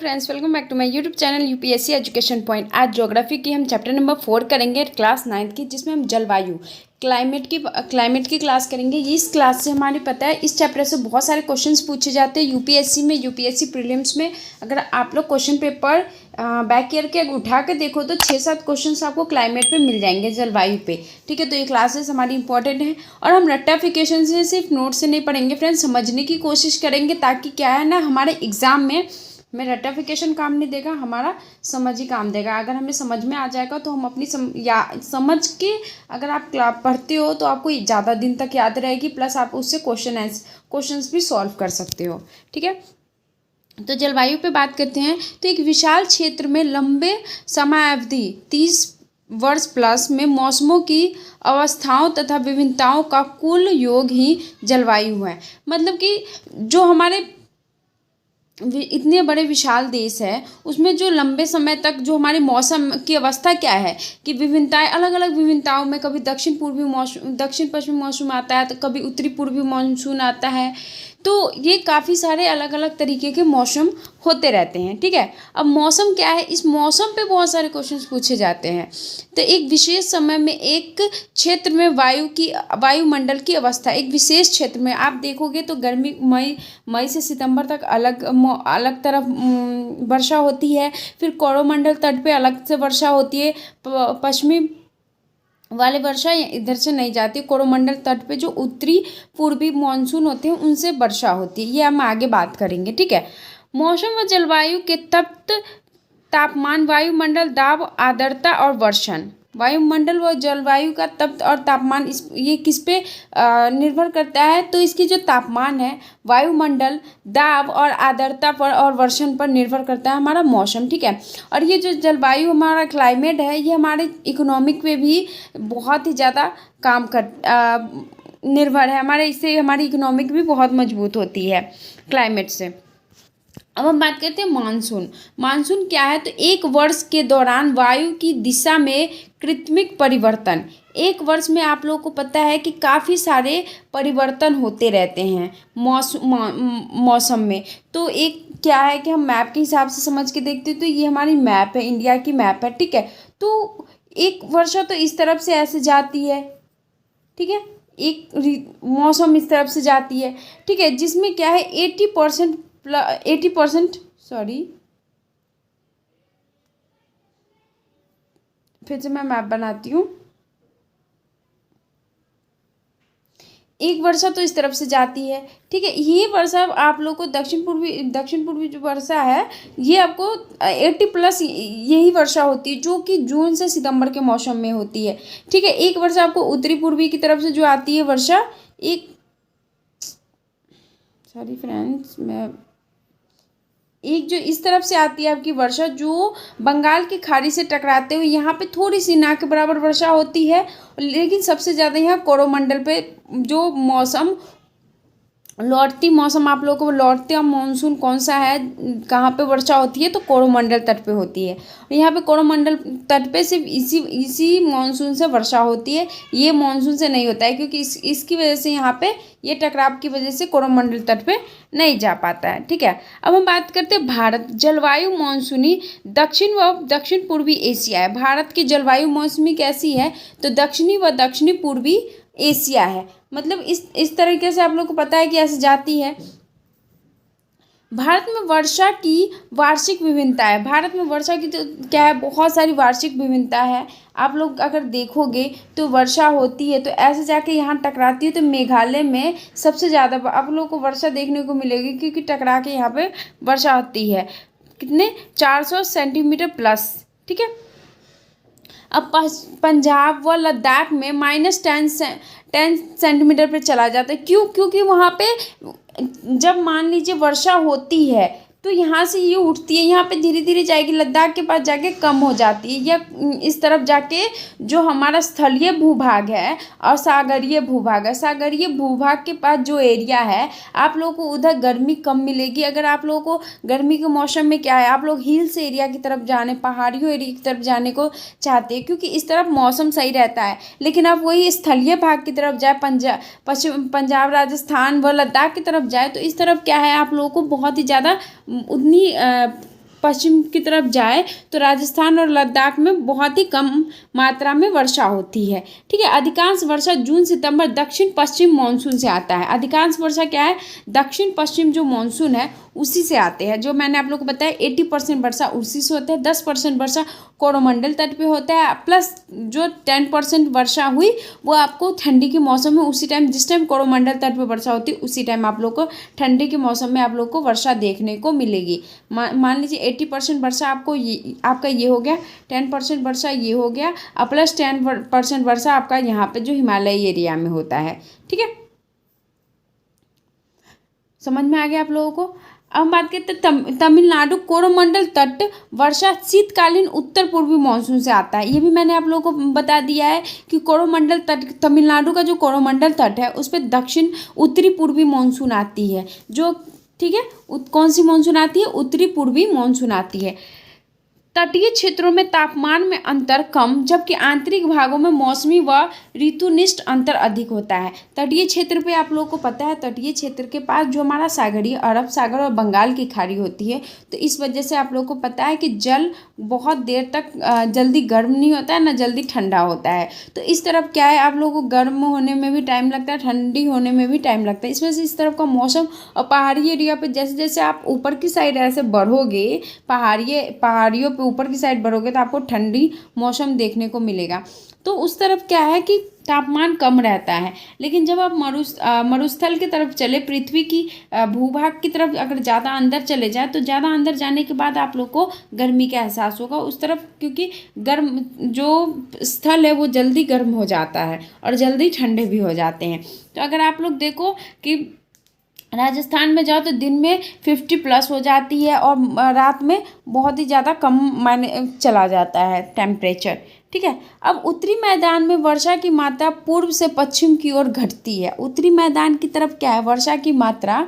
Friends, welcome back to my YouTube channel UPSC education point. आज geography की हम chapter number 4 करेंगे, class 9 की, जिसमें हम जलवायु क्लाइमेट की क्लास करेंगे। इस क्लास से हमारी पता है, इस चैप्टर से बहुत सारे क्वेश्चंस पूछे जाते हैं यूपीएससी में, यूपीएससी प्रीलिम्स में। अगर आप लोग क्वेश्चन पेपर बैक ईयर के उठा के देखो तो 6-7 क्वेश्चंस आपको क्लाइमेट पे मिल जाएंगे, जलवायु पे। ठीक है, तो ये क्लासेस हमारी इंपॉर्टेंट है और हम रट्टाफिकेशन से सिर्फ नोट से नहीं पढ़ेंगे फ्रेंड्स, समझने की कोशिश करेंगे, ताकि क्या है ना, हमारे एग्जाम में हमें रट्टाफिकेशन काम नहीं देगा, हमारा समझ ही काम देगा। अगर हमें समझ में आ जाएगा तो हम अपनी समझ के अगर आप पढ़ते हो तो आपको ज़्यादा दिन तक याद रहेगी, प्लस आप उससे क्वेश्चंस भी सॉल्व कर सकते हो। ठीक है, तो जलवायु पे बात करते हैं। तो एक विशाल क्षेत्र में लंबे समयावधि 30 वर्ष प्लस में मौसमों की अवस्थाओं तथा विभिन्नताओं का कुल योग ही जलवायु है। मतलब कि जो हमारे इतने बड़े विशाल देश है, उसमें जो लंबे समय तक जो हमारे मौसम की अवस्था क्या है कि विभिन्नताएं, अलग अलग विभिन्नताओं में कभी दक्षिण पश्चिमी मौसम आता है, तो कभी उत्तरी पूर्वी मानसून आता है। तो ये काफ़ी सारे अलग अलग तरीके के मौसम होते रहते हैं। ठीक है, अब मौसम क्या है, इस मौसम पे बहुत सारे क्वेश्चंस पूछे जाते हैं। तो एक विशेष समय में एक क्षेत्र में वायुमंडल की अवस्था, एक विशेष क्षेत्र में आप देखोगे तो गर्मी मई से सितंबर तक अलग तरफ वर्षा होती है, फिर कोरोमंडल तट पे अलग से वर्षा होती है, पश्चिमी वाले वर्षा इधर से नहीं जाती, कोरोमंडल तट पे जो उत्तरी पूर्वी मानसून होते हैं उनसे वर्षा होती है। ये हम आगे बात करेंगे। ठीक है, मौसम व जलवायु के तप्त तापमान, वायुमंडल दाब, आर्द्रता और वर्षण। वायुमंडल व जलवायु का तप्त और तापमान ये किस पे निर्भर करता है, तो इसकी जो तापमान है, वायुमंडल दाब और आर्द्रता पर और वर्षण पर निर्भर करता है हमारा मौसम। ठीक है, और ये जो जलवायु हमारा क्लाइमेट है, ये हमारे इकोनॉमिक पे भी बहुत ही ज़्यादा निर्भर है हमारे, इससे हमारी इकोनॉमिक भी बहुत मजबूत होती है क्लाइमेट से। अब हम बात करते हैं मानसून। मानसून क्या है, तो एक वर्ष के दौरान वायु की दिशा में कृत्रिम परिवर्तन। एक वर्ष में आप लोगों को पता है कि काफ़ी सारे परिवर्तन होते रहते हैं मौसम में। तो एक क्या है कि हम मैप के हिसाब से समझ के देखते हैं, तो ये हमारी मैप है, इंडिया की मैप है। ठीक है, तो एक वर्षा तो इस तरफ से ऐसे जाती है। ठीक है, एक मौसम इस तरफ से जाती है। ठीक है, जिसमें क्या है 80% सॉरी, फिर से मैं मैप बनाती हूँ। एक वर्षा तो इस तरफ से जाती है। ठीक है, ये वर्षा आप लोग को दक्षिण पूर्वी जो वर्षा है, ये आपको 80+ यही वर्षा होती है, जो कि जून से सितंबर के मौसम में होती है। ठीक है, एक वर्षा आपको उत्तरी पूर्वी की तरफ से जो आती है वर्षा, एक जो इस तरफ से आती है आपकी वर्षा, जो बंगाल की खाड़ी से टकराते हुए यहाँ पे थोड़ी सी ना के बराबर वर्षा होती है, लेकिन सबसे ज़्यादा यहाँ कोरोमंडल पे जो मौसम आप लोगों को लौटते मानसून कौन सा है, कहाँ पे वर्षा होती है, तो कोरोमंडल तट पे होती है। और यहाँ पे कोरोमंडल तट पे सिर्फ इसी मानसून से वर्षा होती है, ये मानसून से नहीं होता है, क्योंकि इसकी वजह से यहाँ पे ये टकराव की वजह से कोरोमंडल तट पे नहीं जा पाता है। ठीक है, अब हम बात करते हैं भारत। जलवायु मानसूनी दक्षिण पूर्वी एशिया है। भारत की जलवायु मौसमी कैसी है, तो दक्षिणी पूर्वी एशिया है। मतलब इस तरीके से आप लोग को पता है कि ऐसे जाती है। भारत में वर्षा की वार्षिक विभिन्नता है। भारत में वर्षा की तो क्या है, बहुत सारी वार्षिक विभिन्नता है। आप लोग अगर देखोगे तो वर्षा होती है तो ऐसे जाके यहाँ टकराती है, तो मेघालय में सबसे ज़्यादा आप लोगों को वर्षा देखने को मिलेगी, क्योंकि टकरा के यहाँ पे वर्षा होती है। कितने 400 सेंटीमीटर प्लस। ठीक है, अब पंजाब व लद्दाख में -10 सेंटीमीटर पे चला जाता है। क्यों? क्योंकि वहाँ पे जब मान लीजिए वर्षा होती है तो यहाँ से ये उठती है, यहाँ पे धीरे धीरे जाएगी, लद्दाख के पास जाके कम हो जाती है, या इस तरफ जाके जो हमारा स्थलीय भूभाग है और सागरीय भूभाग है, सागरीय भूभाग के पास जो एरिया है, आप लोगों को उधर गर्मी कम मिलेगी। अगर आप लोगों को गर्मी के मौसम में क्या है, आप लोग हिल्स एरिया की तरफ जाने, पहाड़ियों एरिया की तरफ जाने को चाहते हैं, क्योंकि इस तरफ मौसम सही रहता है। लेकिन आप वही स्थलीय भाग की तरफ जाए, पंजाब राजस्थान व लद्दाख की तरफ जाए, तो इस तरफ क्या है, आप लोगों को बहुत ही ज़्यादा उतनी पश्चिम की तरफ जाए तो राजस्थान और लद्दाख में बहुत ही कम मात्रा में वर्षा होती है। ठीक है, अधिकांश वर्षा जून सितंबर दक्षिण पश्चिम मानसून से आता है। अधिकांश वर्षा क्या है, दक्षिण पश्चिम जो मानसून है उसी से आते हैं। जो मैंने आप लोग को बताया 80% वर्षा उसी से होता है, 10% वर्षा कोरोमंडल तट पे होता है, प्लस जो 10% वर्षा हुई वो आपको ठंडी के मौसम में उसी टाइम, जिस टाइम कोरोमंडल तट पे वर्षा होती है उसी टाइम आप लोग को ठंडी के मौसम में आप लोग को वर्षा देखने को मिलेगी। मान लीजिए 80% वर्षा आपको आपका ये हो गया, 10% वर्षा ये हो गया, और प्लस 10% वर्षा आपका यहाँ पे जो हिमालयी एरिया में होता है। ठीक है, समझ में आ गया आप लोगों को। अब हम बात करते हैं तमिलनाडु कोरोमंडल तट वर्षा शीतकालीन उत्तर पूर्वी मानसून से आता है। ये भी मैंने आप लोगों को बता दिया है कि कोरोमंडल तट, तमिलनाडु का जो कोरोमंडल तट है उस पर दक्षिण उत्तरी पूर्वी मानसून आती है। जो ठीक है, कौन सी मानसून आती है, उत्तरी पूर्वी मानसून आती है। तटीय क्षेत्रों में तापमान में अंतर कम, जबकि आंतरिक भागों में मौसमी व ऋतुनिष्ठ अंतर अधिक होता है। तटीय क्षेत्र पे आप लोगों को पता है, तटीय क्षेत्र के पास जो हमारा सागरीय अरब सागर और बंगाल की खाड़ी होती है, तो इस वजह से आप लोगों को पता है कि जल बहुत देर तक जल्दी गर्म नहीं होता है, ना जल्दी ठंडा होता है। तो इस तरफ क्या है, आप लोगों को गर्म होने में भी टाइम लगता है, ठंडी होने में भी टाइम लगता है। इस वजह से इस तरफ का मौसम, और पहाड़ी एरिया पे जैसे जैसे आप ऊपर की साइड ऐसे बढ़ोगे, पहाड़ियों पे ऊपर की साइड बढ़ोगे तो आपको ठंडी मौसम देखने को मिलेगा। तो उस तरफ क्या है कि तापमान कम रहता है। लेकिन जब आप मरुस्थल की तरफ चले, पृथ्वी की भूभाग की तरफ अगर ज़्यादा अंदर चले जाए, तो ज़्यादा अंदर जाने के बाद आप लोग को गर्मी का एहसास होगा उस तरफ, क्योंकि गर्म जो स्थल है वो जल्दी गर्म हो जाता है और जल्दी ठंडे भी हो जाते हैं। तो अगर आप लोग देखो कि राजस्थान में जाओ तो दिन में 50+ हो जाती है और रात में बहुत ही ज़्यादा कम माने चला जाता है टेम्परेचर। ठीक है, अब उत्तरी मैदान में वर्षा की मात्रा पूर्व से पश्चिम की ओर घटती है। उत्तरी मैदान की तरफ क्या है, वर्षा की मात्रा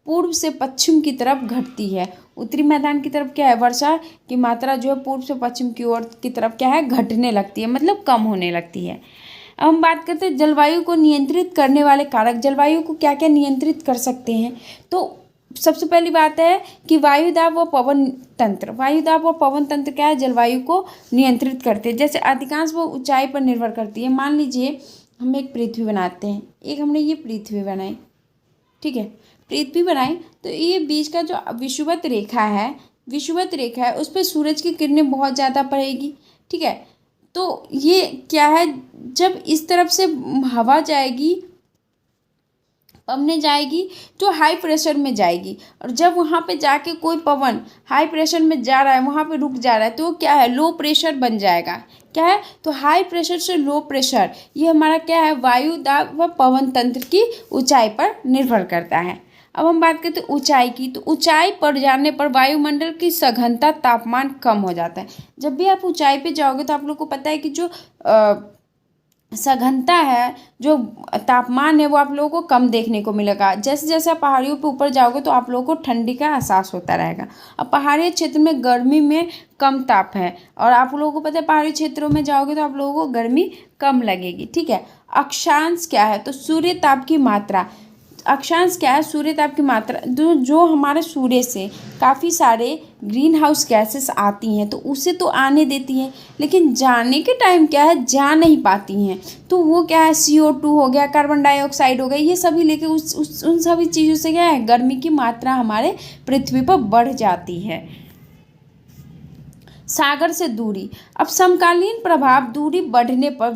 पूर्व से पश्चिम की तरफ घटती है। उत्तरी मैदान की तरफ क्या है, वर्षा की मात्रा जो है पूर्व से पश्चिम की ओर की तरफ क्या है, घटने लगती है, मतलब कम होने लगती है। अब हम बात करते हैं जलवायु को नियंत्रित करने वाले कारक। जलवायु को क्या क्या नियंत्रित कर सकते हैं, तो सबसे पहली बात है कि वायुदाब व पवन तंत्र। वायुदाब और पवन तंत्र क्या है, जलवायु को नियंत्रित करते हैं। जैसे अधिकांश वो ऊंचाई पर निर्भर करती है। मान लीजिए हम एक पृथ्वी बनाते हैं, एक हमने ये पृथ्वी बनाई, ठीक है, पृथ्वी बनाई, तो ये बीच का जो विषुवत रेखा है उस पर सूरज की किरणें बहुत ज़्यादा पड़ेगी। ठीक है, तो ये क्या है, जब इस तरफ से हवा जाएगी, पवने जाएगी तो हाई प्रेशर में जाएगी, और जब वहाँ पे जाके कोई पवन हाई प्रेशर में जा रहा है, वहाँ पे रुक जा रहा है, तो क्या है, लो प्रेशर बन जाएगा। क्या है, तो हाई प्रेशर से लो प्रेशर, ये हमारा क्या है, वायु दाब व पवन तंत्र की ऊंचाई पर निर्भर करता है। अब हम बात करते हैं ऊंचाई की, तो ऊंचाई पर जाने पर वायुमंडल की सघनता तापमान कम हो जाता है। जब भी आप ऊंचाई पे जाओगे तो आप लोग को पता है कि जो सघनता है, जो तापमान है, वो आप लोगों को कम देखने को मिलेगा। जैसे जैसे आप पहाड़ियों पे ऊपर जाओगे तो आप लोगों को ठंडी का एहसास होता रहेगा। अब पहाड़ी क्षेत्र में गर्मी में कम ताप है, और आप लोगों को पता है पहाड़ी क्षेत्रों में जाओगे तो आप लोगों को गर्मी कम लगेगी। ठीक है, अक्षांश क्या है, तो सूर्य ताप की मात्रा। अक्षांश क्या है, सूर्य ताप की मात्रा। जो हमारे सूर्य से काफ़ी सारे ग्रीन हाउस गैसेस आती हैं तो उसे तो आने देती हैं, लेकिन जाने के टाइम क्या है, जा नहीं पाती हैं। तो वो क्या है, CO2 हो गया, कार्बन डाइऑक्साइड हो गया, ये सभी लेके उन सभी चीज़ों से क्या है, गर्मी की मात्रा हमारे पृथ्वी पर बढ़ जाती है। सागर से दूरी। अब समकालीन प्रभाव, दूरी बढ़ने पर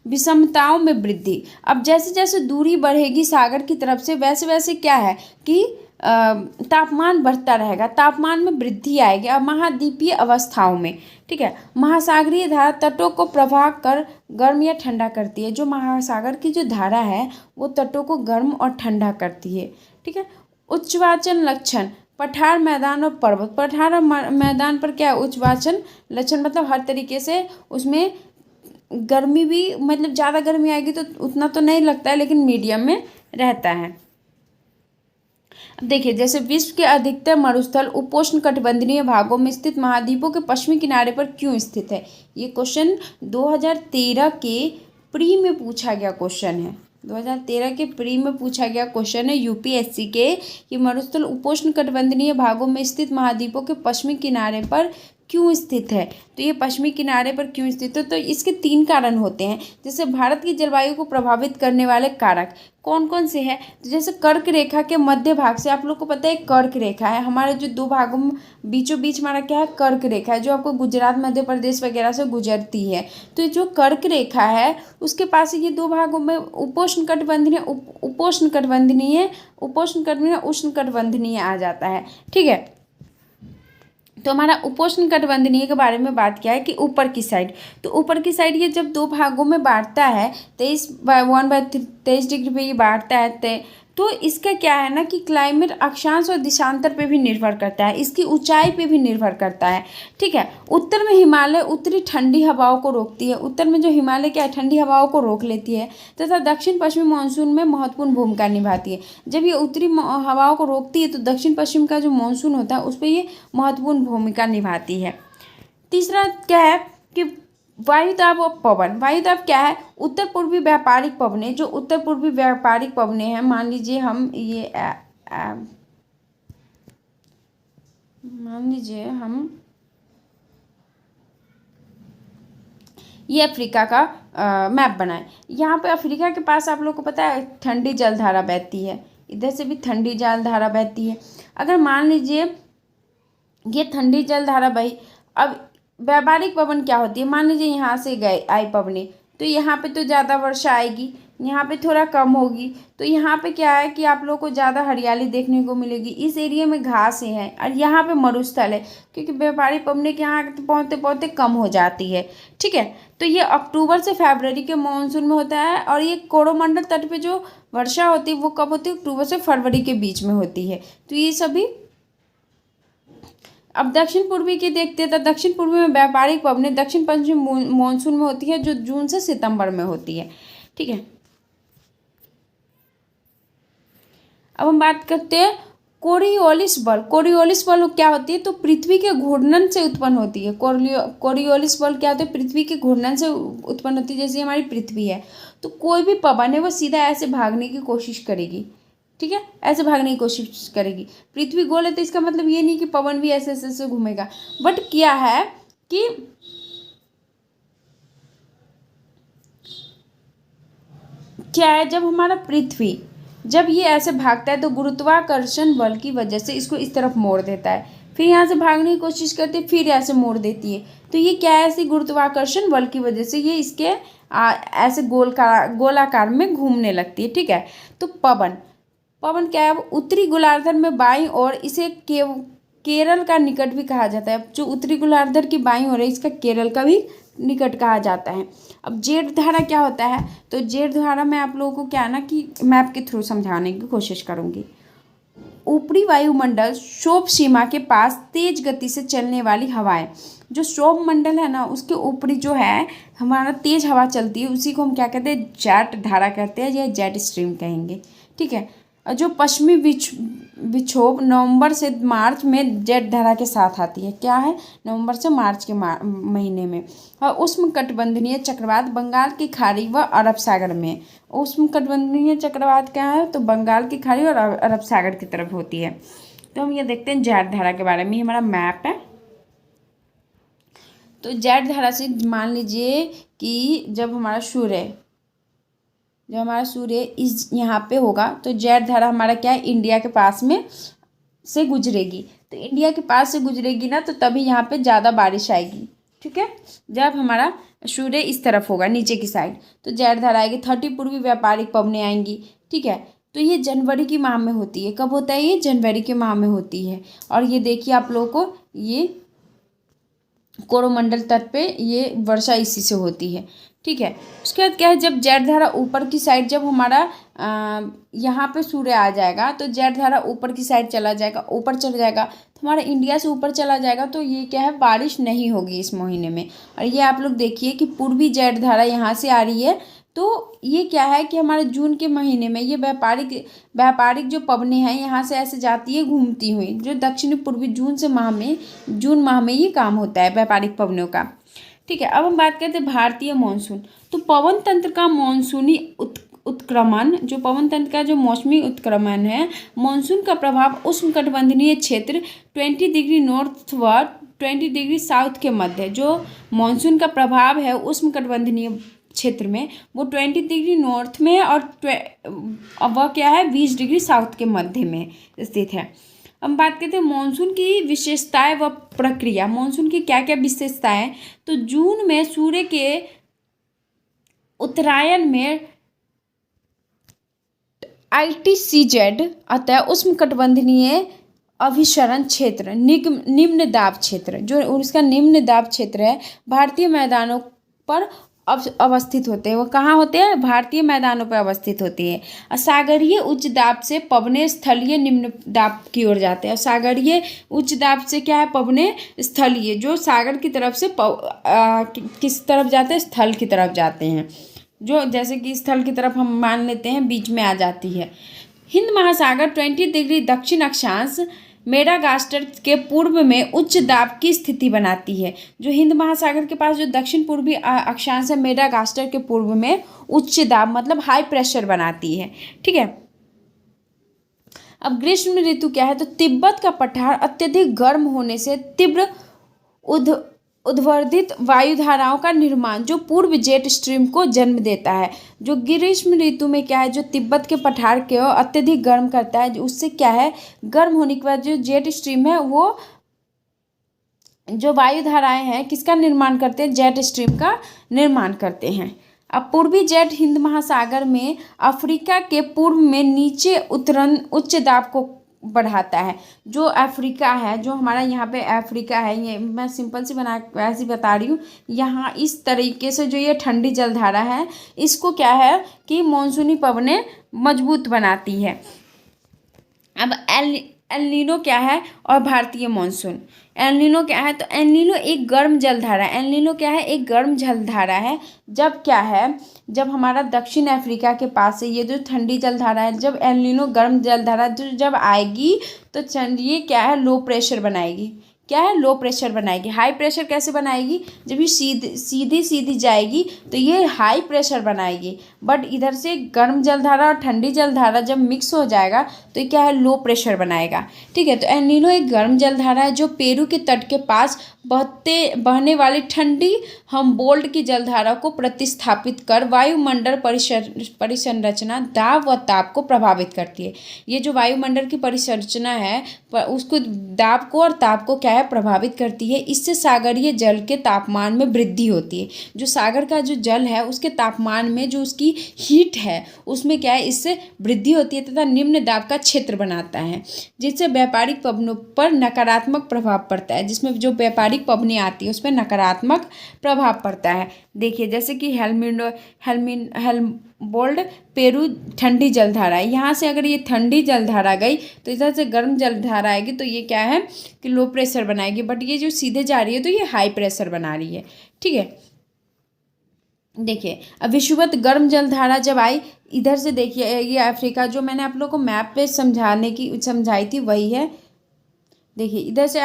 विषमताओं में वृद्धि। अब जैसे जैसे दूरी बढ़ेगी सागर की तरफ से, वैसे वैसे क्या है कि तापमान बढ़ता रहेगा, तापमान में वृद्धि आएगी। अब महाद्वीपीय अवस्थाओं में, ठीक है, महासागरीय धारा तटों को प्रवाह कर गर्म या ठंडा करती है। जो महासागर की जो धारा है वो तटों को गर्म और ठंडा करती है। ठीक है, उच्चवाचन लक्षण, पठार मैदान और पर्वत। पठार मैदान पर क्या है, उच्चवाचन लक्षण, मतलब हर तरीके से उसमें गर्मी भी, मतलब ज़्यादा गर्मी आएगी तो उतना तो नहीं लगता है, लेकिन मीडियम में रहता है। अब देखिए, जैसे विश्व के अधिकतर मरुस्थल उपोष्ण कटिबंधीय भागों में स्थित महाद्वीपों के पश्चिमी किनारे पर क्यों स्थित है। ये क्वेश्चन 2013 के प्री में पूछा गया क्वेश्चन है। 2013 के प्री में पूछा गया क्वेश्चन है यूपीएससी के कि मरुस्थल उपोष्ण कटिबंधीय भागों में स्थित महाद्वीपों के पश्चिमी किनारे पर क्यों स्थित है। तो ये पश्चिमी किनारे पर क्यों स्थित है, तो इसके 3 कारण होते हैं। जैसे भारत की जलवायु को प्रभावित करने वाले कारक कौन कौन से हैं, तो जैसे कर्क रेखा के मध्य भाग से, आप लोग को पता है कर्क रेखा है हमारे जो 2 भागों में बीचों बीच हमारा क्या है, कर्क रेखा है, जो आपको गुजरात मध्य प्रदेश वगैरह से गुजरती है। तो जो कर्क रेखा है उसके पास ये 2 भागों में उपोष्ण कटिबंधीय उष्ण कटिबंधीय आ जाता है। ठीक है, तो हमारा उपोष्ण कटिबंधीय के बारे में बात किया है कि ऊपर की साइड, तो ऊपर की साइड ये जब 2 भागों में बांटता है 23 डिग्री पे ये बांटता है, तो इसका क्या है ना कि क्लाइमेट अक्षांश और दिशांतर पे भी निर्भर करता है, इसकी ऊंचाई पे भी निर्भर करता है। ठीक है, उत्तर में हिमालय उत्तरी ठंडी हवाओं को रोकती है, उत्तर में जो हिमालय क्या है ठंडी हवाओं को रोक लेती है, तथा दक्षिण पश्चिमी मानसून में महत्वपूर्ण भूमिका निभाती है। जब ये उत्तरी हवाओं को रोकती है तो दक्षिण पश्चिम का जो मानसून होता है उस पर ये महत्वपूर्ण भूमिका निभाती है। तीसरा क्या है कि वायुदाब और पवन। वायुदाब क्या है, उत्तर पूर्वी व्यापारिक पवनें, जो उत्तर पूर्वी व्यापारिक पवनें हैं, मान लीजिए हम ये अफ्रीका का मैप बनाएं। यहाँ पे अफ्रीका के पास आप लोग को पता है ठंडी जलधारा बहती है, इधर से भी ठंडी जलधारा बहती है। अगर मान लीजिए ये ठंडी जलधारा बही, अब व्यापारिक पवन क्या होती है, मान लीजिए यहाँ से आई पवनी, तो यहाँ पे तो ज़्यादा वर्षा आएगी, यहाँ पे थोड़ा कम होगी, तो यहाँ पे क्या है कि आप लोग को ज़्यादा हरियाली देखने को मिलेगी, इस एरिया में घास हैं और यहाँ पे मरुस्थल है, क्योंकि व्यापारिक पवनी के यहाँ पहुँचते पहुँचते कम हो जाती है। ठीक है, तो ये अक्टूबर से फरवरी के मानसून में होता है, और ये कोरोमंडल तट पर जो वर्षा होती है वो कब होती है, अक्टूबर से फरवरी के बीच में होती है। तो ये सभी। अब दक्षिण पूर्वी की देखते हैं तो दक्षिण पूर्वी में व्यापारिक पवनें दक्षिण पश्चिम मानसून में होती है, जो जून से सितंबर में होती है। ठीक है, अब हम बात करते हैं कोरियोलिस बल। कोरियोलिस बल क्या होती है, तो पृथ्वी के घूर्णन से उत्पन्न होती है। कोरियोलिस बल क्या होता है, पृथ्वी के घूर्णन से उत्पन्न होती है। जैसे हमारी पृथ्वी है तो कोई भी पवन है वो सीधा ऐसे भागने की कोशिश करेगी। ठीक है, ऐसे भागने की कोशिश करेगी। पृथ्वी गोल है तो इसका मतलब ये नहीं कि पवन भी ऐसे ऐसे घूमेगा, बट क्या है कि जब हमारा पृथ्वी जब ये ऐसे भागता है तो गुरुत्वाकर्षण बल की वजह से इसको इस तरफ मोड़ देता है, फिर यहाँ से भागने की कोशिश करती है, फिर ऐसे मोड़ देती है। तो ये क्या है, ऐसे गुरुत्वाकर्षण बल की वजह से ये इसके ऐसे गोलाकार में घूमने लगती है। ठीक है, तो पवन क्या है, उत्तरी गोलार्ध में बाईं ओर, इसे केरल का निकट भी कहा जाता है। जो उत्तरी गोलार्ध की बाईं ओर है इसका केरल का भी निकट कहा जाता है। अब जेठ धारा क्या होता है, तो जेठ धारा में आप लोगों को क्या ना कि मैप के थ्रू समझाने की कोशिश करूंगी। ऊपरी वायुमंडल क्षोभ सीमा के पास तेज गति से चलने वाली हवाएं, जो क्षोभ मंडल है ना उसके ऊपरी जो है हमारा तेज हवा चलती है, उसी को हम क्या कहते हैं, जेट धारा कहते हैं या जेट स्ट्रीम कहेंगे। ठीक है, जो पश्चिमी विक्षोभ नवंबर से मार्च में जेट धारा के साथ आती है, क्या है, नवंबर से मार्च के महीने में। और उष्णकटिबंधीय चक्रवात बंगाल की खाड़ी व अरब सागर में। उष्णकटिबंधीय चक्रवात क्या है, तो बंगाल की खाड़ी और अरब सागर की तरफ होती है। तो हम ये देखते हैं जेट धारा के बारे में, हमारा मैप है। तो जेट धारा से मान लीजिए कि जब हमारा सूर्य इस यहाँ पे होगा तो जेट धारा हमारा क्या है, इंडिया के पास में से गुजरेगी। तो इंडिया के पास से गुजरेगी ना तो तभी यहाँ पे ज़्यादा बारिश आएगी। ठीक है, जब हमारा सूर्य इस तरफ होगा नीचे की साइड तो जेट धारा आएगी। 30 पूर्वी व्यापारिक पवनें आएंगी। ठीक है, तो ये जनवरी की माह में होती है। कब होता है, ये जनवरी के माह में होती है। और ये देखिए आप लोगों को ये कोरोमंडल तट पे ये वर्षा इसी से होती है। ठीक है, उसके बाद क्या है, जब जेट धारा ऊपर की साइड, जब हमारा यहाँ पे सूर्य आ जाएगा तो जेट धारा ऊपर की साइड चला जाएगा, ऊपर चला जाएगा तो हमारा इंडिया से ऊपर चला जाएगा, तो ये क्या है, बारिश नहीं होगी इस महीने में। और ये आप लोग देखिए कि पूर्वी जेट धारा यहाँ से आ रही है, तो ये क्या है कि हमारे जून के महीने में ये व्यापारिक जो पवनें हैं यहाँ से ऐसे जाती है घूमती हुई, जो दक्षिणी पूर्वी जून माह में ये काम होता है व्यापारिक पवनों का। ठीक है, अब हम बात करते हैं भारतीय मानसून। तो पवन तंत्र का मानसूनी उत्क्रमण, जो पवन तंत्र का जो मौसमी उत्क्रमण है, मानसून का प्रभाव उष्णकटिबंधीय क्षेत्र 20 डिग्री नॉर्थ व 20 डिग्री साउथ के मध्य, जो मानसून का प्रभाव है उष्णकटिबंधीय क्षेत्र में वो 20 डिग्री नॉर्थ में और वह क्या है 20 डिग्री साउथ के मध्य में स्थित है। अब बात करते हैं मानसून की विशेषताएं व प्रक्रिया। मानसून की क्या क्या विशेषताएं, तो जून में सूर्य के उत्तरायण में ITCZ अतः उष्णकटिबंधीय अभिसरण क्षेत्र, निम्न दाब क्षेत्र, जो उसका निम्न दाब क्षेत्र है, भारतीय मैदानों पर अवस्थित होते हैं। वो कहाँ होते हैं, भारतीय मैदानों पर अवस्थित होती है। और सागरीय उच्च दाब से पवने स्थलीय निम्न दाब की ओर जाते हैं। और सागरीय उच्च दाब से क्या है, पवने स्थलीय, जो सागर की तरफ से किस तरफ जाते हैं, स्थल की तरफ जाते हैं, जो जैसे कि स्थल की तरफ हम मान लेते हैं बीच में आ जाती है। हिंद महासागर 20 डिग्री दक्षिण अक्षांश मेडागास्कर के पूर्व में उच्च दाब की स्थिति बनाती है। जो हिंद महासागर के पास जो दक्षिण पूर्वी अक्षांश है, मेडागास्कर के पूर्व में उच्च दाब मतलब हाई प्रेशर बनाती है। ठीक है। अब ग्रीष्म ऋतु क्या है, तो तिब्बत का पठार अत्यधिक गर्म होने से तीव्र उद्वर्धित वायुधाराओं का निर्माण, जो पूर्व जेट स्ट्रीम को जन्म देता है। जो ग्रीष्म ऋतु में क्या है, जो तिब्बत के पठार को अत्यधिक गर्म करता है, उससे क्या है, गर्म होने के बाद जो जेट स्ट्रीम है वो जो वायुधाराएं हैं किसका निर्माण करते हैं, जेट स्ट्रीम का निर्माण करते हैं। अब पूर्वी जेट हिंद महासागर में अफ्रीका के पूर्व में नीचे उतरन उच्च दाब को बढ़ाता है। जो अफ्रीका है, जो हमारा यहाँ पे अफ्रीका है, ये मैं सिंपल सी ऐसी बता रही हूँ। यहाँ इस तरीके से जो ये ठंडी जलधारा है, इसको क्या है कि मानसूनी पवनें मजबूत बनाती है। अब एल नीनो क्या है और भारतीय मानसून। एल नीनो क्या है, तो एल नीनो एक गर्म जलधारा है। एल नीनो क्या है, एक गर्म जलधारा है। जब क्या है, जब हमारा दक्षिण अफ्रीका के पास से ये जो ठंडी जलधारा है, जब एल नीनो गर्म जलधारा जब आएगी तो ये क्या है, लो प्रेशर बनाएगी। क्या है, लो प्रेशर बनाएगी। हाई प्रेशर कैसे बनाएगी, जब ये सीधी जाएगी तो ये हाई प्रेशर बनाएगी। बट इधर से गर्म जलधारा और ठंडी जलधारा जब मिक्स हो जाएगा तो ये क्या है, लो प्रेशर बनाएगा। ठीक है। तो एल नीनो एक गर्म जलधारा है जो पेरू के तट के पास बहने वाली ठंडी हम्बोल्ट की जलधारा को प्रतिस्थापित कर वायुमंडल परिसंरचना दाब व ताप को प्रभावित करती है। ये जो वायुमंडल की परिसंरचना है उसको दाब को और ताप को क्या है, प्रभावित करती है। इससे सागरीय जल के तापमान में वृद्धि होती है। जो सागर का जो जल है उसके तापमान में जो उसकी हीट है उसमें क्या है, इससे वृद्धि होती है तथा निम्न दाब का क्षेत्र बनाता है, जिससे व्यापारिक पवनों पर नकारात्मक प्रभाव पड़ता है। जिसमें जो व्यापारिक पवनें आती है उस पर नकारात्मक प्रभाव पड़ता है। देखिए जैसे कि हेल्महोल्ट्ज पेरू ठंडी जलधारा है। यहाँ से अगर ये ठंडी जलधारा गई तो इधर से गर्म जलधारा आएगी तो ये क्या है कि लो प्रेशर बनाएगी। बट ये जो सीधे जा रही है तो ये हाई प्रेशर बना रही है। ठीक है। देखिए अब विषुवत गर्म जलधारा जब आई इधर से, देखिए ये अफ्रीका जो मैंने आप लोगों को मैप पे समझाई थी वही है। देखिए इधर से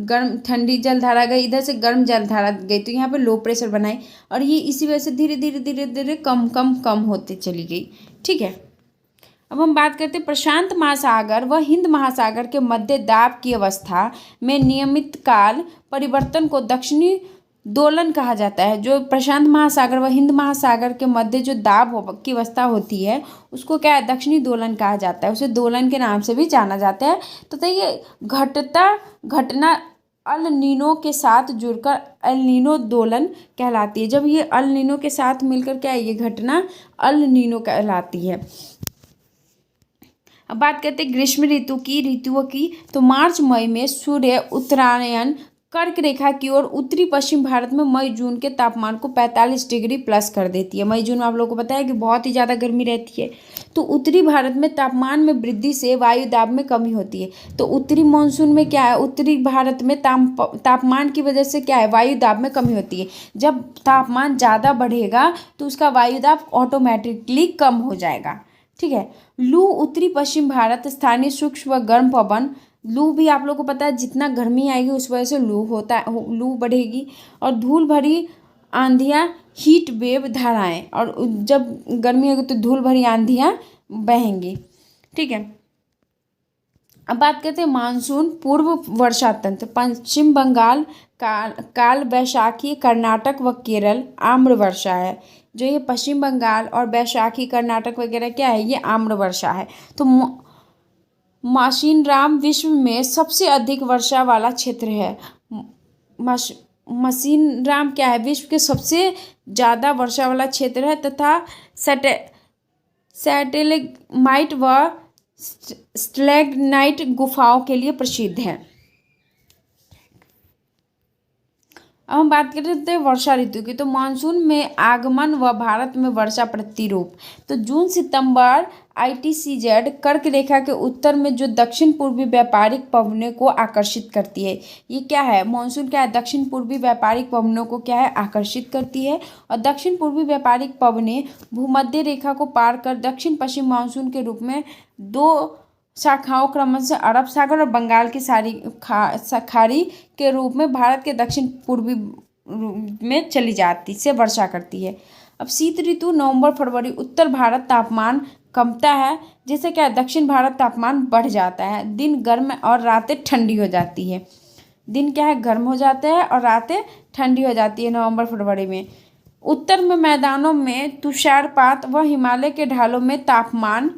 गर्म ठंडी जलधारा गई, इधर से गर्म जलधारा गई तो यहाँ पे लो प्रेशर बनाई और ये इसी वजह से धीरे धीरे कम होते चली गई। ठीक है। अब हम बात करते हैं प्रशांत महासागर व हिंद महासागर के मध्य दाब की अवस्था में नियमित काल परिवर्तन को दक्षिणी दोलन कहा जाता है। जो प्रशांत महासागर व हिंद महासागर के मध्य जो दाब की अवस्था होती है उसको क्या है, दक्षिणी दोलन कहा जाता है। उसे दोलन के नाम से भी जाना जाता है। तो ये घटना अल नीनो के साथ जुड़कर अल नीनो दोलन कहलाती है। जब ये अल नीनो के साथ मिलकर क्या है, ये घटना अल नीनो कहलाती है। अब बात करते हैं ग्रीष्म ऋतुओं की, तो मार्च मई में सूर्य उत्तरायण कर्क रेखा की ओर उत्तरी पश्चिम भारत में मई जून के तापमान को 45 डिग्री प्लस कर देती है। मई जून में आप लोगों को पता है कि बहुत ही ज़्यादा गर्मी रहती है। तो उत्तरी भारत में तापमान में वृद्धि से वायु दाब में कमी होती है। तो उत्तरी मानसून में क्या है, उत्तरी भारत में तापमान की वजह से क्या है, वायु दाब में कमी होती है। जब तापमान ज़्यादा बढ़ेगा तो उसका वायु दाब ऑटोमेटिकली कम हो जाएगा। ठीक है। लू उत्तरी पश्चिम भारत स्थानीय सूक्ष्म व गर्म पवन, लू भी आप लोगों को पता है जितना गर्मी आएगी उस वजह से लू बढ़ेगी। और धूल भरी आंधियाँ हीट वेव धाराएं, और जब गर्मी होगी तो धूल भरी आंधियाँ बहेंगी। ठीक है, अब बात करते हैं मानसून पूर्व वर्षा तंत्र। पश्चिम बंगाल काल वैशाखी कर्नाटक व केरल आम्र वर्षा है। जो ये पश्चिम बंगाल और वैशाखी कर्नाटक वगैरह क्या है, ये आम्र वर्षा है। तो माशिनराम विश्व में सबसे अधिक वर्षा वाला क्षेत्र है। माशिनराम क्या है, विश्व के सबसे ज़्यादा वर्षा वाला क्षेत्र है तथा सैटेलाइट व स्टैलेग्नाइट गुफाओं के लिए प्रसिद्ध है। अब हम बात करते हैं वर्षा ऋतु की। तो मानसून में आगमन व भारत में वर्षा प्रतिरूप। तो जून सितंबर ITCZ कर्क रेखा के उत्तर में जो दक्षिण पूर्वी व्यापारिक पवनों को आकर्षित करती है। ये क्या है, मानसून क्या है, दक्षिण पूर्वी व्यापारिक पवनों को क्या है, आकर्षित करती है। और दक्षिण पूर्वी व्यापारिक पवनें भूमध्य रेखा को पार कर दक्षिण पश्चिम मानसून के रूप में दो शाखाओं क्रमशः अरब सागर और बंगाल की खाड़ी के रूप में भारत के दक्षिण पूर्वी में चली जाती से वर्षा करती है। अब शीत ऋतु नवंबर फरवरी। उत्तर भारत तापमान कमता है, जिससे क्या दक्षिण भारत तापमान बढ़ जाता है। दिन गर्म और रातें ठंडी हो जाती है। दिन क्या है, गर्म हो जाते हैं और रातें ठंडी हो जाती है नवंबर फरवरी में। उत्तर में मैदानों में तुषारपात व हिमालय के ढालों में तापमान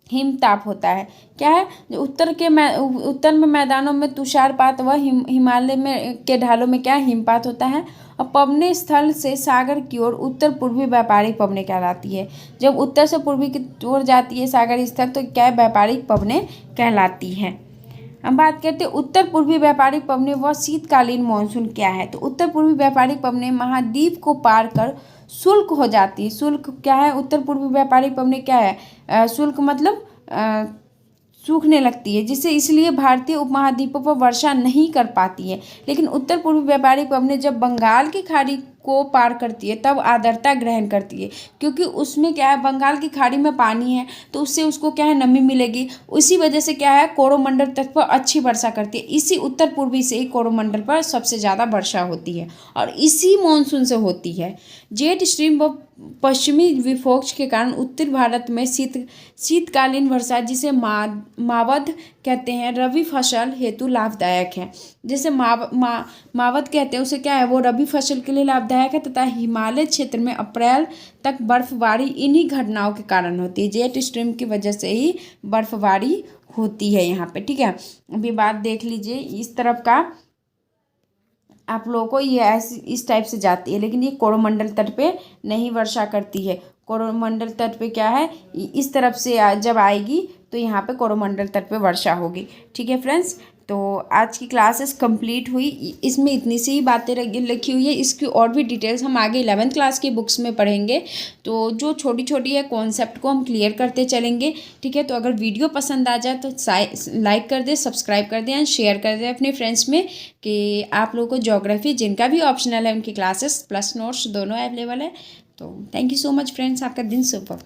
हिमताप होता है। क्या है, उत्तर में मैदानों में तुषारपात व हिमालय में के ढालों में क्या हिमपात होता है। और पवने स्थल से सागर की ओर उत्तर पूर्वी व्यापारिक पवनें कहलाती है। जब उत्तर से पूर्वी की ओर जाती है सागर स्थल तो क्या व्यापारिक पवनें कहलाती हैं। हम बात करते हैं उत्तर पूर्वी व्यापारिक पवनें व शीतकालीन मानसून क्या है। तो उत्तर पूर्वी व्यापारिक पवनें महाद्वीप को पार कर शुष्क हो जाती है। शुष्क क्या है, उत्तर पूर्वी व्यापारिक पवनें क्या है, शुष्क मतलब सूखने लगती है, जिससे इसलिए भारतीय उपमहाद्वीपों पर वर्षा नहीं कर पाती है। लेकिन उत्तर पूर्वी व्यापारिक पवनें जब बंगाल की खाड़ी को पार करती है तब आर्द्रता ग्रहण करती है, क्योंकि उसमें क्या है, बंगाल की खाड़ी में पानी है तो उससे उसको क्या है, नमी मिलेगी। उसी वजह से क्या है, कोरोमंडल तट पर अच्छी वर्षा करती है। इसी उत्तर पूर्वी से ही कोरोमंडल पर सबसे ज़्यादा वर्षा होती है और इसी मानसून से होती है। जेट स्ट्रीम व पश्चिमी विक्षोभ के कारण उत्तर भारत में शीतकालीन वर्षा, जिसे मावध कहते हैं, रबी फसल हेतु लाभदायक है। जैसे मावध कहते हैं उसे क्या है, वो रबी फसल के लिए लाभदायक है तथा हिमालय क्षेत्र में अप्रैल तक बर्फबारी इन्हीं घटनाओं के कारण होती है। जेट स्ट्रीम की वजह से ही बर्फबारी होती है यहाँ पे। ठीक है, अभी बात देख लीजिए, इस तरफ का आप लोगों को ये ऐसी इस टाइप से जाती है, लेकिन ये कोरोमंडल तट पे नहीं वर्षा करती है। कोरोमंडल तट पे क्या है, इस तरफ से जब आएगी तो यहाँ पे कोरोमंडल तट पे वर्षा होगी। ठीक है फ्रेंड्स, तो आज की क्लासेस कंप्लीट हुई। इसमें इतनी सी ही बातें लिखी हुई है, इसकी और भी डिटेल्स हम आगे 11th क्लास की बुक्स में पढ़ेंगे। तो जो छोटी छोटी है कॉन्सेप्ट को हम क्लियर करते चलेंगे। ठीक है, तो अगर वीडियो पसंद आ जाए तो लाइक कर दें, सब्सक्राइब कर दें एंड शेयर कर दें अपने फ्रेंड्स में, कि आप लोगों को ज्योग्राफी जिनका भी ऑप्शनल है उनकी क्लासेस प्लस नोट्स दोनों अवेलेबल है। तो thank you so much friends, आपका दिन शुभ हो।